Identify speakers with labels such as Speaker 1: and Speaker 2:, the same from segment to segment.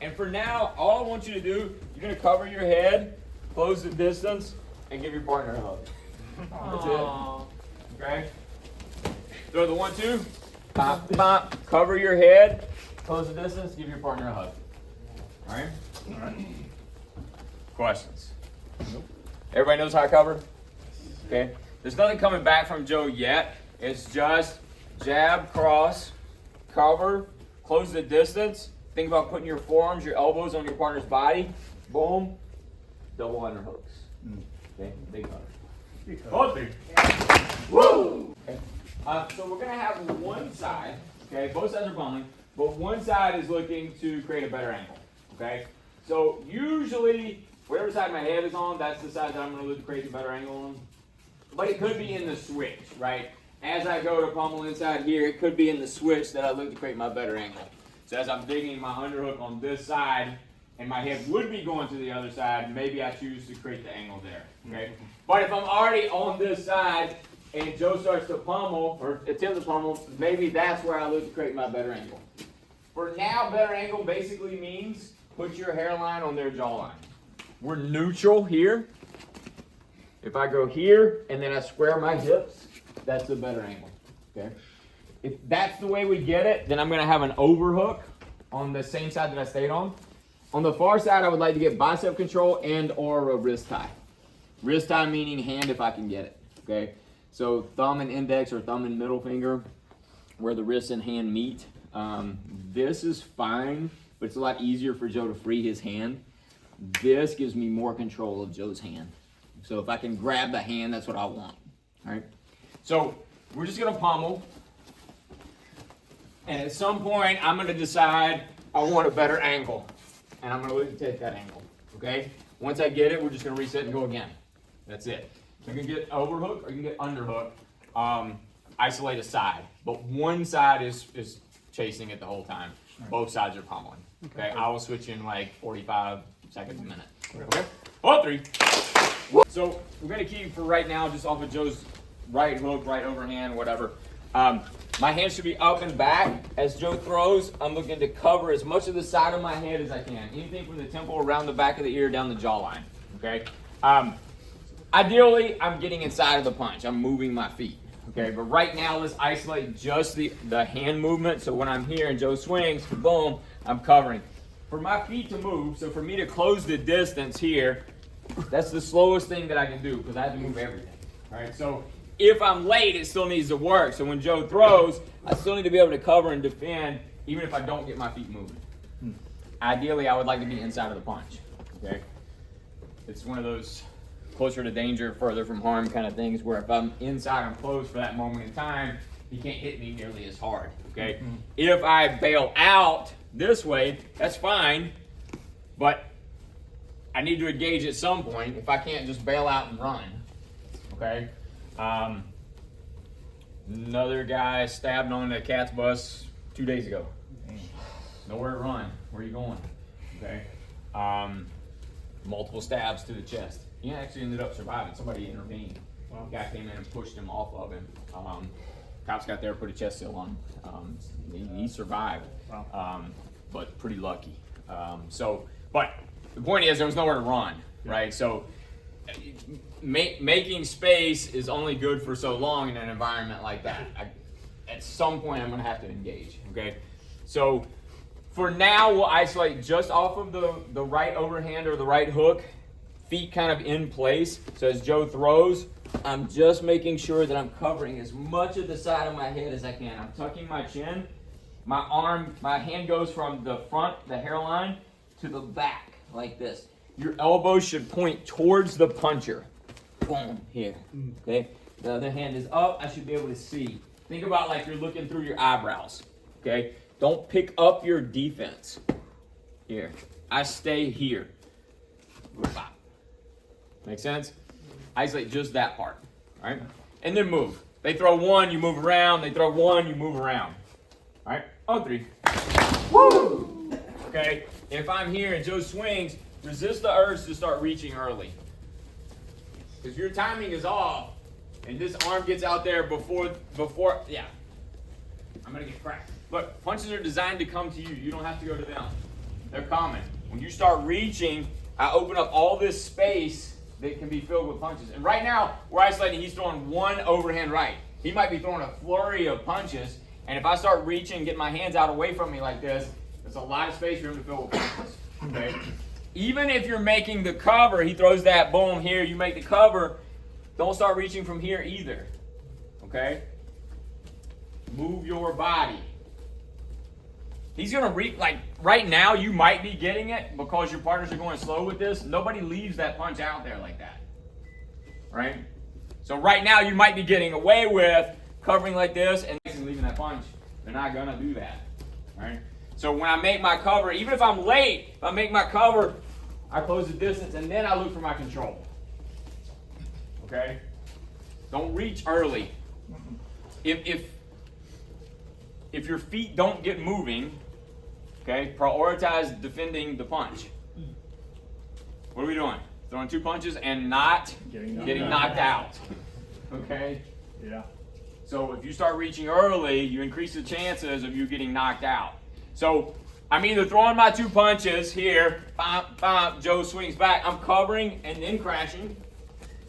Speaker 1: And for now, all I want you to do, you're gonna cover your head, close the distance, and give your partner a hug. That's it. Okay? Throw the 1-2. Pop, pop. Cover your head, close the distance, give your partner a hug. All right? All right. Questions? Nope. Everybody knows how to cover? Okay. There's nothing coming back from Joe yet. It's just jab, cross, cover, close the distance. Think about putting your forearms, your elbows on your partner's body. Boom. Double underhooks. Okay. Big hug. Oh, big. Woo! Okay. So we're going to have one side. Okay. Both sides are pummeling, but one side is looking to create a better angle. Okay. So usually, whatever side my head is on, that's the side that I'm going to look to create a better angle on. But it could be in the switch, right? As I go to pummel inside here, it could be in the switch that I look to create my better angle. So as I'm digging my underhook on this side, and my head would be going to the other side, maybe I choose to create the angle there, okay? But if I'm already on this side, and Joe starts to pummel, or attempt to pummel, maybe that's where I look to create my better angle. For now, better angle basically means put your hairline on their jawline. We're neutral here. If I go here, and then I square my hips, that's a better angle, okay? If that's the way we get it, then I'm gonna have an overhook on the same side that I stayed on. On the far side, I would like to get bicep control and or a wrist tie. Wrist tie meaning hand if I can get it, okay? So thumb and index or thumb and middle finger where the wrist and hand meet. This is fine, but it's a lot easier for Joe to free his hand. This gives me more control of Joe's hand. So if I can grab the hand, that's what I want, all right? So we're just gonna pummel. And at some point, I'm gonna decide I want a better angle. And I'm gonna look to take that angle, okay? Once I get it, we're just gonna reset and go again. That's it. You can get overhook or you can get underhook. Isolate a side, but one side is chasing it the whole time. Both sides are pummeling, okay? I will switch in like 45 seconds a minute, okay? 3. So we're gonna keep for right now just off of Joe's right hook, right overhand, whatever. My hands should be up and back. As Joe throws, I'm looking to cover as much of the side of my head as I can. Anything from the temple around the back of the ear down the jawline, okay? Ideally, I'm getting inside of the punch. I'm moving my feet, okay? But right now, let's isolate just the hand movement. So when I'm here and Joe swings, boom, I'm covering. For my feet to move, so for me to close the distance here, that's the slowest thing that I can do because I have to move everything, all right? So if I'm late, it still needs to work. So when Joe throws, I still need to be able to cover and defend even if I don't get my feet moving. Ideally, I would like to be inside of the punch, okay? It's one of those closer to danger, further from harm kind of things where if I'm inside, I'm close for that moment in time, he can't hit me nearly as hard, okay? If I bail out this way, that's fine, but I need to engage at some point if I can't just bail out and run, okay? Another guy stabbed on the cat's bus 2 days ago. Nowhere to run. Where are you going? Okay. Multiple stabs to the chest. He actually ended up surviving. Somebody intervened. Wow. The guy came in and pushed him off of him. Cops got there, put a chest seal on him. He survived. Wow. But pretty lucky. But the point is there was nowhere to run, right? So making space is only good for so long in an environment like that. At some point, I'm going to have to engage, okay? So for now, we'll isolate just off of the right overhand or the right hook, feet kind of in place. So as Joe throws, I'm just making sure that I'm covering as much of the side of my head as I can. I'm tucking my chin. My hand goes from the front, the hairline, to the back like this. Your elbows should point towards the puncher. Boom, here, okay? The other hand is up, I should be able to see. Think about like you're looking through your eyebrows, okay? Don't pick up your defense. Here, I stay here. Make sense? Isolate just that part, all right? And then move. They throw one, you move around. They throw one, you move around. All right, 3. Woo! Okay, if I'm here and Joe swings, resist the urge to start reaching early. Because your timing is off, and this arm gets out there before, yeah. I'm gonna get cracked. Look, punches are designed to come to you. You don't have to go to them. They're common. When you start reaching, I open up all this space that can be filled with punches. And right now, we're isolating, he's throwing one overhand right. He might be throwing a flurry of punches, and if I start reaching, get my hands out away from me like this, there's a lot of space for him to fill with punches. Okay? Even if you're making the cover, he throws that boom here, you make the cover, don't start reaching from here either. Okay? Move your body. He's going to reach, like right now, you might be getting it because your partners are going slow with this. Nobody leaves that punch out there like that. Right? So right now, you might be getting away with covering like this and leaving that punch. They're not going to do that. Right? So when I make my cover, even if I'm late, if I make my cover, I close the distance and then I look for my control. Okay? Don't reach early. If your feet don't get moving, okay, prioritize defending the punch. What are we doing? Throwing two punches and not getting knocked out. Okay?
Speaker 2: Yeah.
Speaker 1: So if you start reaching early, you increase the chances of you getting knocked out. So I'm either throwing my two punches here, bop, bop, Joe swings back, I'm covering and then crashing,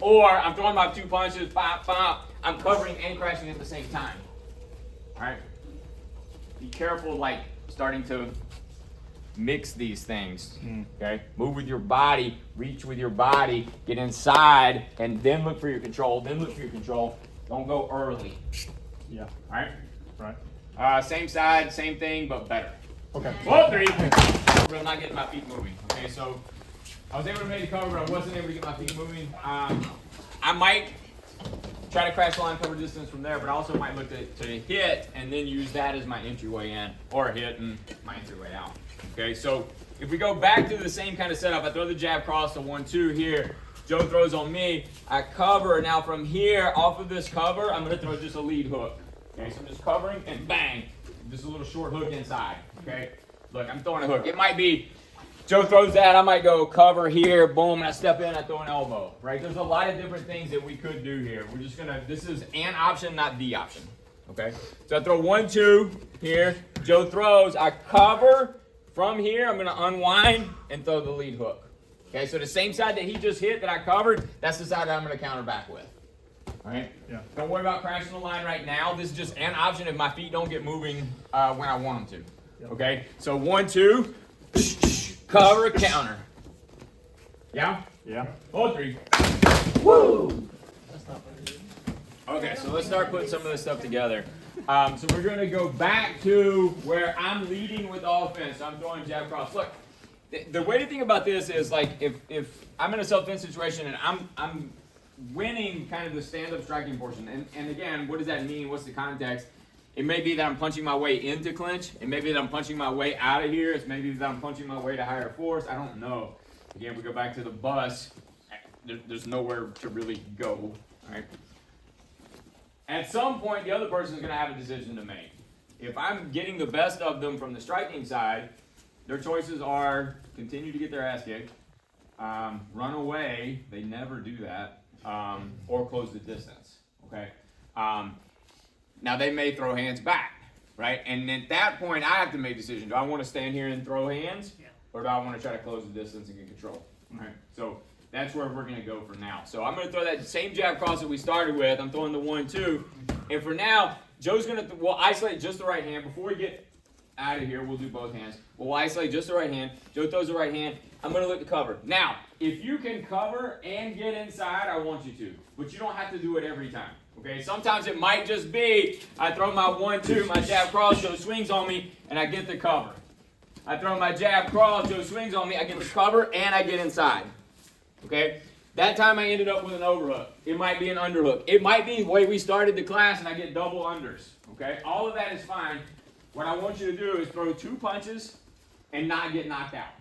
Speaker 1: or I'm throwing my two punches, bop, bop, I'm covering and crashing at the same time. All right? Be careful, like, starting to mix these things, okay? Move with your body, reach with your body, get inside, and then look for your control, Don't go early.
Speaker 2: Yeah.
Speaker 1: All right?
Speaker 2: Right.
Speaker 1: Same side, same thing, but better.
Speaker 2: Okay.
Speaker 1: 1, 3. I'm not getting my feet moving, okay? So I was able to make the cover, but I wasn't able to get my feet moving. I might try to crash line cover distance from there, but I also might look to hit and then use that as my entryway in, or hit and my entryway out. Okay, so if we go back to the same kind of setup, I throw the jab cross to 1, 2 here. Joe throws on me. I cover. Now from here, off of this cover, I'm going to throw just a lead hook. Okay, so I'm just covering and bang. Just a little short hook inside. Okay, look, I'm throwing a hook. It might be Joe throws that, I might go cover here, boom, and I step in, I throw an elbow, right? There's a lot of different things that we could do here. We're just gonna, this is an option, not the option, okay? So I throw 1, 2 here, Joe throws, I cover from here, I'm gonna unwind and throw the lead hook. Okay, so the same side that he just hit that I covered, that's the side that I'm gonna counter back with. All right?
Speaker 2: Yeah.
Speaker 1: Don't worry about crashing the line right now. This is just an option if my feet don't get moving when I want them to.
Speaker 2: Yep.
Speaker 1: Okay, so 1, 2, cover, counter. Yeah?
Speaker 2: Yeah.
Speaker 1: 4, 3.
Speaker 3: Woo!
Speaker 1: Okay, so let's start putting some of this stuff together. So we're going to go back to where I'm leading with offense. I'm throwing jab cross. Look, the way to think about this is like if I'm in a self-defense situation and I'm winning kind of the stand-up striking portion. And again, what does that mean? What's the context? It may be that I'm punching my way into clinch. It may be that I'm punching my way out of here. It's maybe that I'm punching my way to higher force. I don't know. Again, we go back to the bus. There's nowhere to really go. All right. At some point, the other person is going to have a decision to make. If I'm getting the best of them from the striking side, their choices are continue to get their ass kicked, run away. They never do that. Or close the distance, okay? Now they may throw hands back, right? And at that point, I have to make a decision. Do I want to stand here and throw hands? Or do I want to try to close the distance and get control? All right, so that's where we're going to go for now. So I'm going to throw that same jab cross that we started with. I'm throwing the 1, 2. And for now, Joe's going to, we'll isolate just the right hand. Before we get out of here, we'll do both hands. We'll isolate just the right hand. Joe throws the right hand. I'm going to look to cover. Now, if you can cover and get inside, I want you to. But you don't have to do it every time. Okay? Sometimes it might just be, I throw my 1, 2, my jab cross, Joe swings on me, and I get the cover. I throw my jab cross, Joe swings on me, I get the cover, and I get inside. Okay? That time I ended up with an overhook. It might be an underhook. It might be the way we started the class, and I get double unders. Okay? All of that is fine. What I want you to do is throw 2 punches and not get knocked out.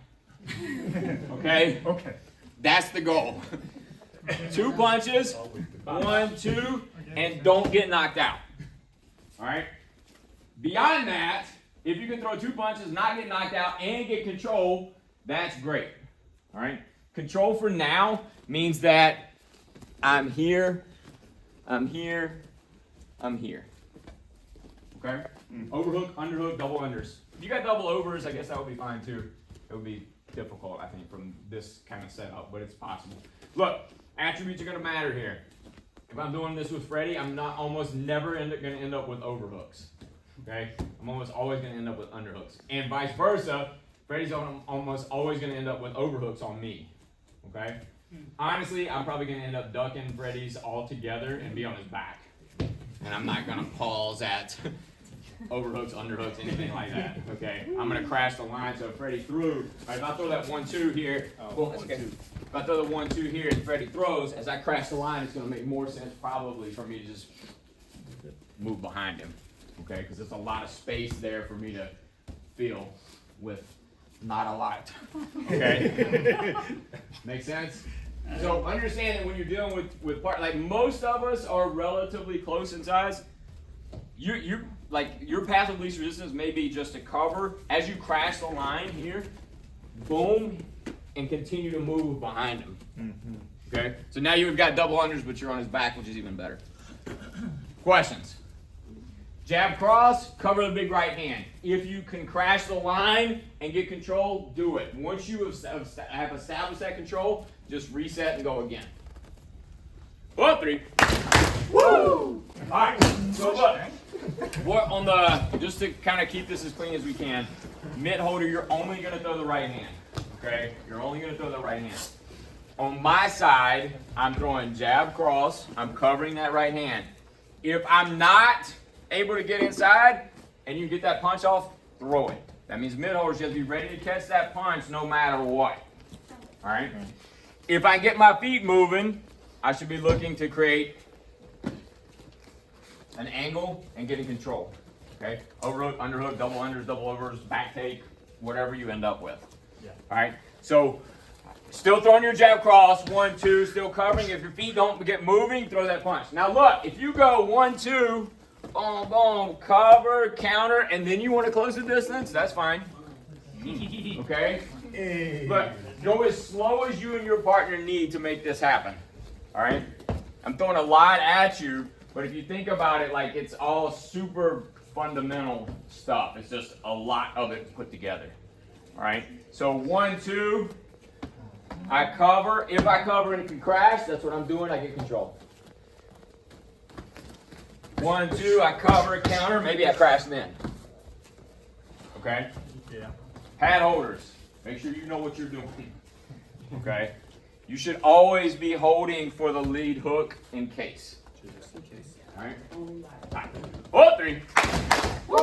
Speaker 1: Okay?
Speaker 2: Okay.
Speaker 1: That's the goal. 2 punches, 1, 2, and don't get knocked out. All right? Beyond that, if you can throw 2 punches, not get knocked out, and get control, that's great. All right? Control for now means that I'm here, I'm here, I'm here. Okay? Overhook, underhook, double unders. If you got double overs, I guess that would be fine too. It would be difficult, I think, from this kind of setup, but it's possible. Look, attributes are going to matter here. If I'm doing this with Freddie, I'm not almost never going to end up with overhooks. Okay? I'm almost always going to end up with underhooks. And vice versa, Freddie's almost always going to end up with overhooks on me. Okay? Honestly, I'm probably going to end up ducking Freddie's all together and be on his back. And I'm not going to pause at overhooks, underhooks, anything like that. Okay? I'm going to crash the line so if Freddie threw, if I throw that 1-2 here, boom, okay. If I throw the 1-2 here and Freddie throws, as I crash the line, it's going to make more sense probably for me to just move behind him. Okay? Because there's a lot of space there for me to feel with not a lot. Okay? Make sense? So understand that when you're dealing with part, like most of us are relatively close in size. You like your path of least resistance may be just to cover as you crash the line here, boom, and continue to move behind him. Mm-hmm. Okay? So now you've got double unders, but you're on his back, which is even better. Questions? Jab cross, cover the big right hand. If you can crash the line and get control, do it. Once you have established that control, just reset and go again. 1, 3. Woo! All right. So look, what on the just to kind of keep this as clean as we can. Mitt holder, you're only going to throw the right hand. Okay, you're only going to throw the right hand. On my side, I'm throwing jab cross. I'm covering that right hand. If I'm not able to get inside and you get that punch off, throw it. That means mid holders just be ready to catch that punch no matter what. All right. If I get my feet moving, I should be looking to create an angle and getting control. Okay. Overhook, underhook, double unders, double overs, back take, whatever you end up with. Yeah. All right. So still throwing your jab cross, 1, 2, still covering. If your feet don't get moving, throw that punch. Now look, if you go 1, 2, boom, boom, cover, counter, and then you want to close the distance, that's fine. Okay? But go as slow as you and your partner need to make this happen. All right? I'm throwing a lot at you, but if you think about it, like it's all super fundamental stuff. It's just a lot of it put together. All right? So 1, 2, I cover. If I cover and can crash, that's what I'm doing. I get control. 1, 2, I cover, counter, maybe I crash then. Okay? Yeah. Pad holders. Make sure you know what you're doing. Okay? You should always be holding for the lead hook in case. Just in case. All right? 1, 3. Woo!